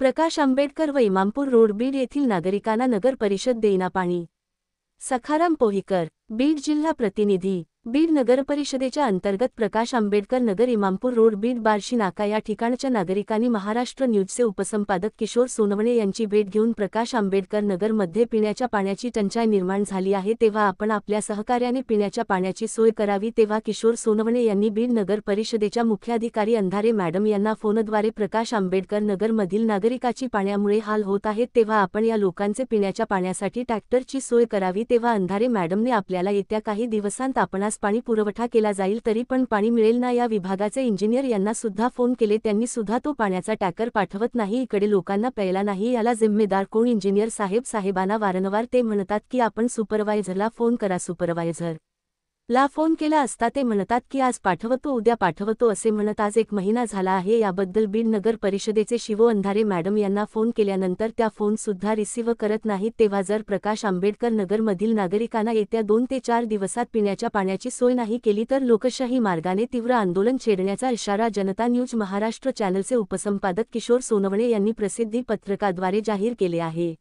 प्रकाश आंबेडकर व इमामपूर रोड बीड येथील नागरिकांना नगर परिषद देईना पाणी। सखाराम पोहीकर, बीड जिल्हा प्रतिनिधी। बीड नगरपरिषदेच्या अंतर्गत प्रकाश आंबेडकर नगर इमामपूर रोड बीड बार्शी नाका या ठिकाणच्या नागरिकांनी महाराष्ट्र न्यूजचे उपसंपादक किशोर सोनवणे यांची भेट घेऊन प्रकाश आंबेडकर नगरमध्ये पिण्याच्या पाण्याची टंचाई निर्माण झाली आहे, तेव्हा आपण आपल्या सहकार्याने पिण्याच्या पाण्याची सोय करावी। तेव्हा किशोर सोनवणे यांनी बीड नगर परिषदेच्या मुख्याधिकारी अंधारे मॅडम यांना फोनद्वारे प्रकाश आंबेडकर नगरमधील नागरिकाची पाण्यामुळे हाल होत आहेत, तेव्हा आपण या लोकांचे पिण्याच्या पाण्यासाठी ट्रॅक्टरची सोय करावी। तेव्हा अंधारे मॅडमने आपल्याला येत्या काही दिवसांत आपणास पाणी पुरवठा केला जाईल, तरी पण पाणी मिळेल ना या विभागाचे इंजिनियर यांना सुद्धा फोन केले, त्यांनी सुद्धा तो पाण्याचा टँकर पाठवत नाही, इकडे लोकांना प्यायला नाही, याला जिम्मेदार कोण? इंजिनियर साहेबांना वारंवार ते म्हणतात की आपण सुपरवायझरला फोन करा, सुपरवायझर ला फोन केला असता ते म्हणतात की आज पाठवतो, उद्या पाठवतो असे म्हणत आज 1 महिना झाला आहे। याबद्दल बीड नगर परिषदेचे शिवो अंधारे मॅडम यांना फोन केल्यानंतर त्या फोन सुद्धा रिसीव्ह करत नाहीत। तेव्हा जर प्रकाश आंबेडकर नगरमधील नागरिकांना येत्या 2 ते 4 दिवसात पिण्याच्या पाण्याची सोय नाही केली तर लोकशाही मार्गाने तीव्र आंदोलन छेडण्याचा इशारा जनता न्यूज महाराष्ट्र चॅनलचे उपसंपादक किशोर सोनवणे यांनी प्रसिद्धी पत्रकाद्वारे जाहीर केले आहे।